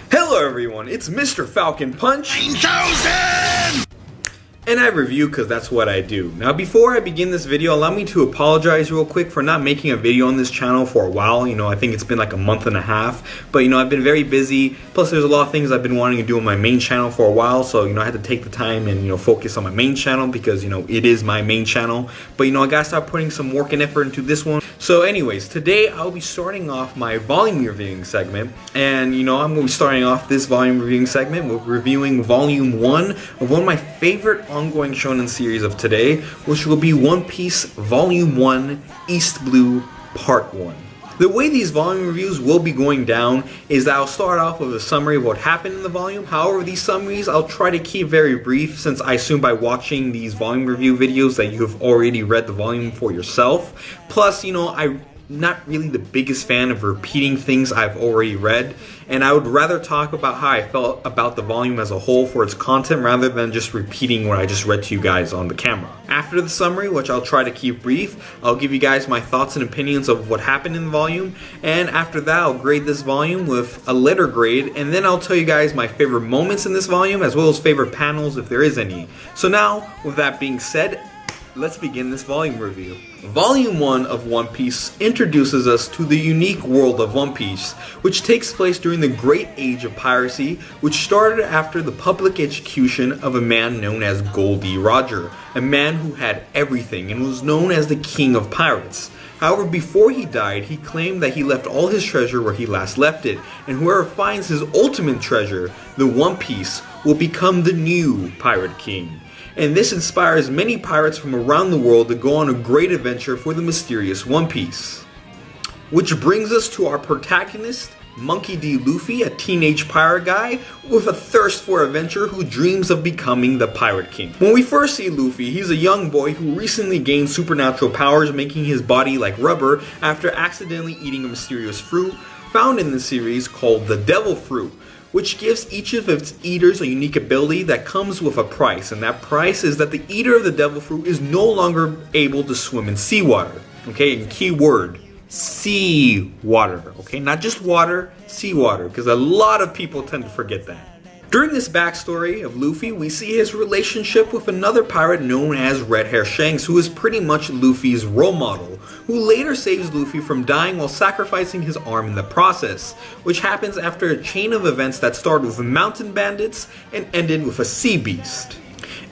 Hello everyone, it's Mr.FalconPunch 9000! And I review because that's what I do. Now before I begin this video, allow me to apologize real quick for not making a video on this channel for a while. I think it's been like a month and a half. But I've been very busy. Plus there's a lot of things I've been wanting to do on my main channel for a while. So I had to take the time and focus on my main channel because it is my main channel. But I gotta start putting some work and effort into this one. So anyways, today I'll be starting off my volume reviewing segment. And I'm going to be starting off this volume reviewing segment with reviewing volume 1 of one of my favorite ongoing shonen series of today, which will be One Piece Volume 1 East Blue Part 1. The way these volume reviews will be going down is that I'll start off with a summary of what happened in the volume. However, these summaries I'll try to keep very brief, since I assume by watching these volume review videos that you have already read the volume for yourself. Plus, I'm not really the biggest fan of repeating things I've already read, and I would rather talk about how I felt about the volume as a whole for its content rather than just repeating what I just read to you guys on the camera. After the summary, which I'll try to keep brief, I'll give you guys my thoughts and opinions of what happened in the volume, and after that I'll grade this volume with a letter grade, and then I'll tell you guys my favorite moments in this volume as well as favorite panels if there is any. So now, with that being said, let's begin this volume review. Volume 1 of One Piece introduces us to the unique world of One Piece, which takes place during the Great Age of Piracy, which started after the public execution of a man known as Gol D. Roger, a man who had everything and was known as the King of Pirates. However, before he died, he claimed that he left all his treasure where he last left it, and whoever finds his ultimate treasure, the One Piece, will become the new Pirate King. And this inspires many pirates from around the world to go on a great adventure for the mysterious One Piece. Which brings us to our protagonist, Monkey D. Luffy, a teenage pirate guy with a thirst for adventure who dreams of becoming the Pirate King. When we first see Luffy, he's a young boy who recently gained supernatural powers, making his body like rubber after accidentally eating a mysterious fruit found in the series called the Devil Fruit, which gives each of its eaters a unique ability that comes with a price, and that price is that the eater of the devil fruit is no longer able to swim in seawater. Okay, and key word, seawater. Okay, not just water, seawater, because a lot of people tend to forget that. During this backstory of Luffy, we see his relationship with another pirate known as Red Hair Shanks, who is pretty much Luffy's role model, who later saves Luffy from dying while sacrificing his arm in the process, which happens after a chain of events that started with mountain bandits and ended with a sea beast.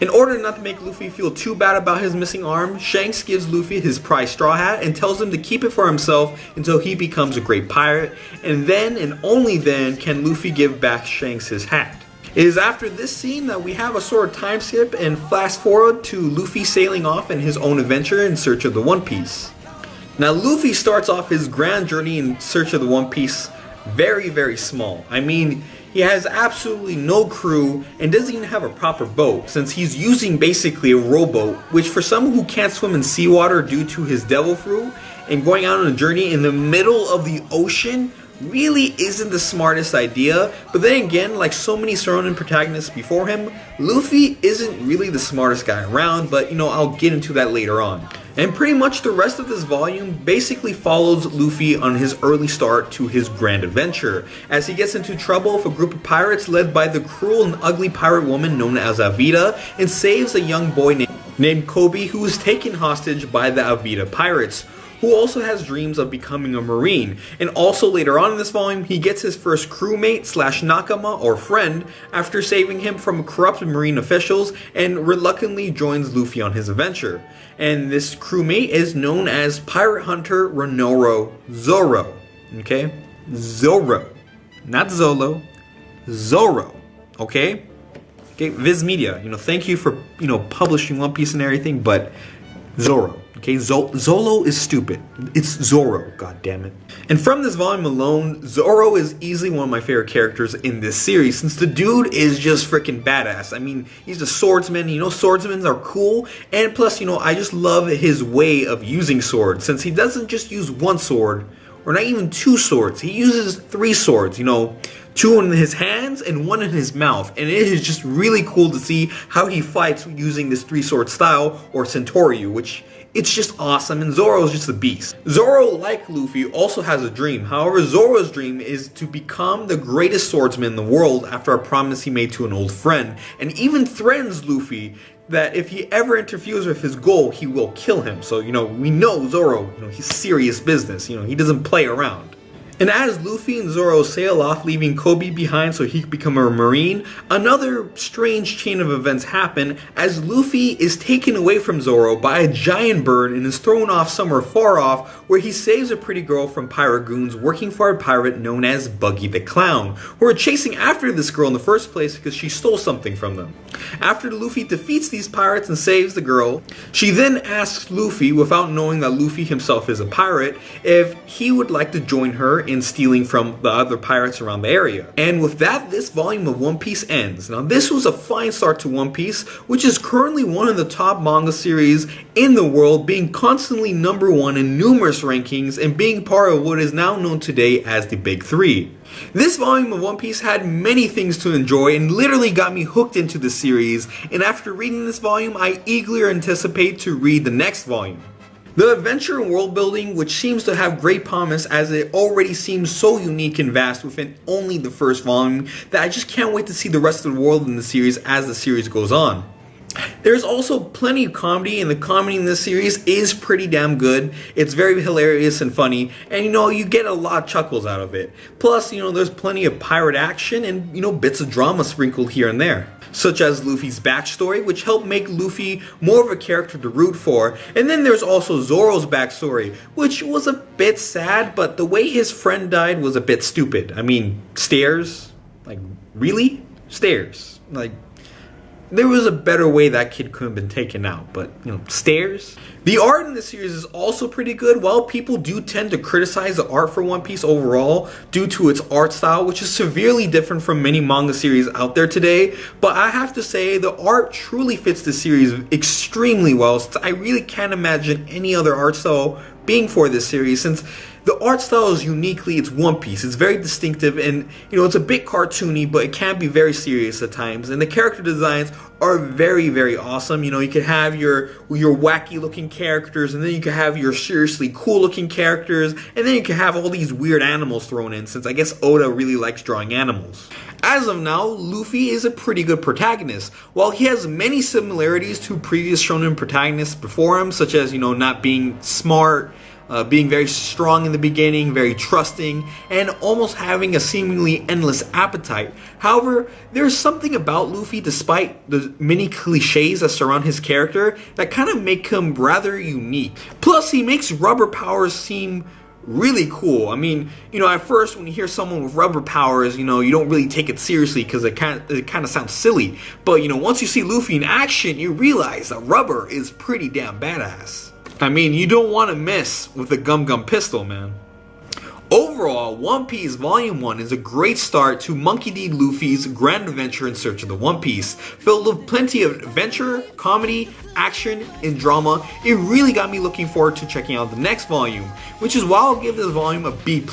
In order not to make Luffy feel too bad about his missing arm, Shanks gives Luffy his prized straw hat and tells him to keep it for himself until he becomes a great pirate, and then and only then can Luffy give back Shanks his hat. It is after this scene that we have a sort of time skip and flash forward to Luffy sailing off in his own adventure in search of the One Piece. Now Luffy starts off his grand journey in search of the One Piece very small. I mean, he has absolutely no crew and doesn't even have a proper boat, since he's using basically a rowboat, which for someone who can't swim in seawater due to his devil fruit and going out on a journey in the middle of the ocean really isn't the smartest idea. But then again, like so many shonen protagonists before him, Luffy isn't really the smartest guy around, but I'll get into that later on. And pretty much the rest of this volume basically follows Luffy on his early start to his grand adventure, as he gets into trouble with a group of pirates led by the cruel and ugly pirate woman known as Avita, and saves a young boy named Kobe, who is taken hostage by the Avita pirates, who also has dreams of becoming a marine. And also later on in this volume, he gets his first crewmate slash nakama or friend after saving him from corrupt marine officials, and reluctantly joins Luffy on his adventure. And this crewmate is known as Pirate Hunter Renoro Zoro. Okay? Zoro. Not Zolo. Zoro. Okay? Okay, Viz Media, thank you for, publishing One Piece and everything, but Zoro. Okay, Zolo is stupid. It's Zoro, god damn it. And from this volume alone, Zoro is easily one of my favorite characters in this series, since the dude is just freaking badass. I mean, he's a swordsman. Swordsmen are cool, and plus, I just love his way of using swords, since he doesn't just use one sword, or not even two swords. He uses 3 swords, two in his hands and one in his mouth, and it is just really cool to see how he fights using this 3-sword style, or Centauryu, which it's just awesome, and Zoro's just a beast. Zoro, like Luffy, also has a dream. However, Zoro's dream is to become the greatest swordsman in the world after a promise he made to an old friend, and even threatens Luffy that if he ever interferes with his goal, he will kill him. So, we know Zoro, he's serious business. He doesn't play around. And as Luffy and Zoro sail off, leaving Kobe behind so he can become a marine, another strange chain of events happen as Luffy is taken away from Zoro by a giant bird and is thrown off somewhere far off, where he saves a pretty girl from pirate goons working for a pirate known as Buggy the Clown, who are chasing after this girl in the first place because she stole something from them. After Luffy defeats these pirates and saves the girl, she then asks Luffy, without knowing that Luffy himself is a pirate, if he would like to join her in stealing from the other pirates around the area. And with that, this volume of One Piece ends. Now, this was a fine start to One Piece, which is currently one of the top manga series in the world, being constantly #1 in numerous rankings and being part of what is now known today as the Big Three. This volume of One Piece had many things to enjoy and literally got me hooked into the series, and after reading this volume, I eagerly anticipate to read the next volume. The adventure and world building, which seems to have great promise as it already seems so unique and vast within only the first volume, that I just can't wait to see the rest of the world in the series as the series goes on. There's also plenty of comedy, and the comedy in this series is pretty damn good. It's very hilarious and funny, and you get a lot of chuckles out of it. Plus, there's plenty of pirate action and, bits of drama sprinkled here and there, such as Luffy's backstory, which helped make Luffy more of a character to root for. And then there's also Zoro's backstory, which was a bit sad, but the way his friend died was a bit stupid. I mean, stairs? Like, really? Stairs? Like, there was a better way that kid could have been taken out, but, stairs? The art in this series is also pretty good. While people do tend to criticize the art for One Piece overall due to its art style, which is severely different from many manga series out there today, but I have to say the art truly fits the series extremely well, since I really can't imagine any other art style being for this series, since the art style is it's One Piece. It's very distinctive, and it's a bit cartoony, but it can be very serious at times. And the character designs are very, very awesome. You can have your wacky looking characters, and then you can have your seriously cool looking characters, and then you can have all these weird animals thrown in, since I guess Oda really likes drawing animals. As of now, Luffy is a pretty good protagonist. While he has many similarities to previous shonen protagonists before him, such as not being smart, being very strong in the beginning, very trusting, and almost having a seemingly endless appetite. However, there's something about Luffy, despite the many cliches that surround his character, that kind of make him rather unique. Plus, he makes rubber powers seem really cool. I mean, at first when you hear someone with rubber powers, you don't really take it seriously because it kind of sounds silly. But, once you see Luffy in action, you realize that rubber is pretty damn badass. I mean, you don't want to mess with the Gum Gum pistol, man. Overall, One Piece Volume 1 is a great start to Monkey D. Luffy's grand adventure in search of the One Piece. Filled with plenty of adventure, comedy, action, and drama, it really got me looking forward to checking out the next volume, which is why I'll give this volume a B+,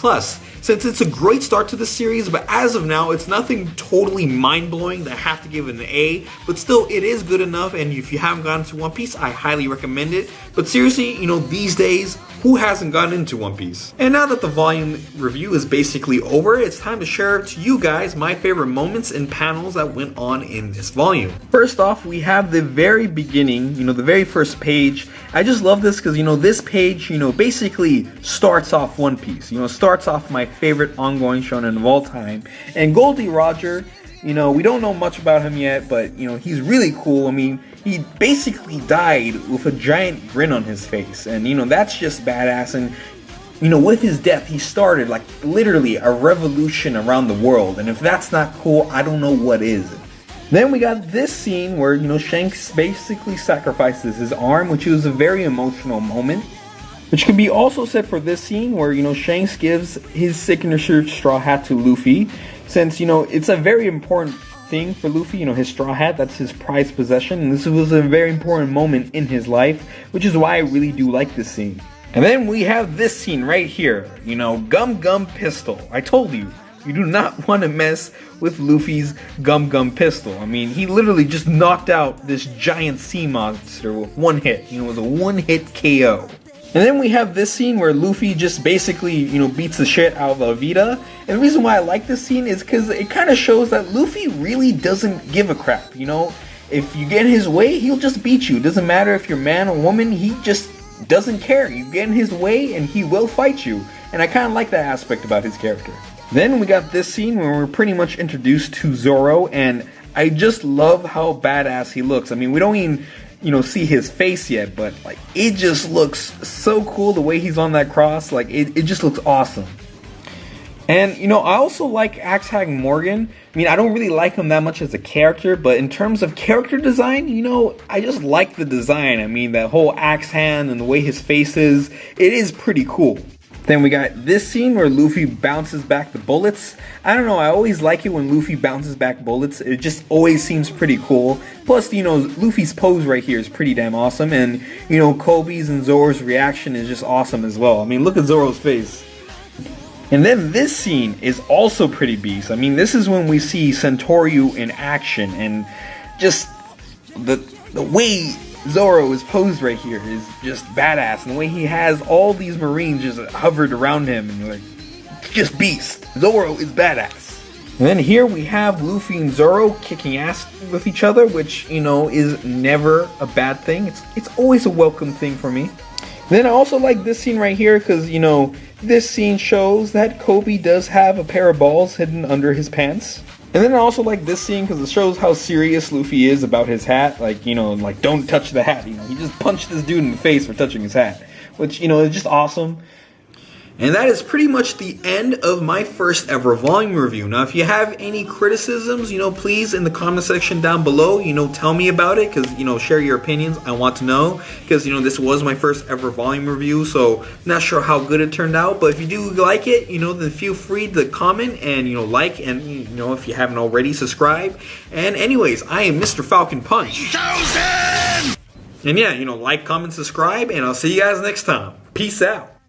since it's a great start to the series, but as of now, it's nothing totally mind-blowing that I have to give it an A, but still, it is good enough, and if you haven't gotten to One Piece, I highly recommend it. But seriously, these days, who hasn't gotten into One Piece? And now that the volume review is basically over, it's time to share to you guys my favorite moments and panels that went on in this volume. First off, we have the very beginning, the very first page. I just love this because, this page, basically starts off One Piece. Starts off my favorite ongoing shonen of all time. And Goldie Roger, we don't know much about him yet, but, he's really cool. I mean, he basically died with a giant grin on his face, and that's just badass. And with his death, he started like literally a revolution around the world, and if that's not cool, I don't know what is. Then we got this scene where Shanks basically sacrifices his arm, which was a very emotional moment, which can be also said for this scene where Shanks gives his signature straw hat to Luffy, since it's a very important thing for Luffy, his straw hat, that's his prized possession, and this was a very important moment in his life, which is why I really do like this scene. And then we have this scene right here, Gum Gum pistol. I told you, You do not want to mess with Luffy's Gum pistol. I mean, he literally just knocked out this giant sea monster with one hit. You know, it was a one-hit KO. And then we have this scene where Luffy just basically, you know, beats the shit out of Alvida. And the reason why I like this scene is because it kind of shows that Luffy really doesn't give a crap, you know? If you get in his way, he'll just beat you. It doesn't matter if you're man or woman, he just doesn't care. You get in his way and he will fight you. And I kind of like that aspect about his character. Then we got this scene where we're pretty much introduced to Zoro, and I just love how badass he looks. I mean, we don't even, you know, see his face yet, but like it just looks so cool the way he's on that cross. Like it just looks awesome. And you know, I also like Axe Hag Morgan. I mean, I don't really like him that much as a character, but in terms of character design, you know, I just like the design. I mean, that whole axe hand and the way his face is, it is pretty cool. Then we got this scene where Luffy bounces back the bullets. I don't know, I always like it when Luffy bounces back bullets. It just always seems pretty cool. Plus, you know, Luffy's pose right here is pretty damn awesome. And, you know, Kobe's and Zoro's reaction is just awesome as well. I mean, look at Zoro's face. And then this scene is also pretty beast. I mean, this is when we see Centauryu in action. And just the way Zoro is posed right here is just badass, and the way he has all these marines just hovered around him, and you're like, just beast. Zoro is badass. And then here we have Luffy and Zoro kicking ass with each other, which, you know, is never a bad thing. It's always a welcome thing for me. Then I also like this scene right here because, you know, this scene shows that Kobe does have a pair of balls hidden under his pants. And then I also like this scene because it shows how serious Luffy is about his hat. Like, you know, like, don't touch the hat. You know, he just punched this dude in the face for touching his hat. Which, you know, is just awesome. And that is pretty much the end of my first ever volume review. Now, if you have any criticisms, you know, please in the comment section down below, you know, tell me about it. Because, you know, share your opinions. I want to know. Because, you know, this was my first ever volume review. So, not sure how good it turned out. But if you do like it, you know, then feel free to comment and, you know, like. And, you know, if you haven't already, subscribe. And anyways, I am Mr.FalconPunch. And yeah, you know, like, comment, subscribe. And I'll see you guys next time. Peace out.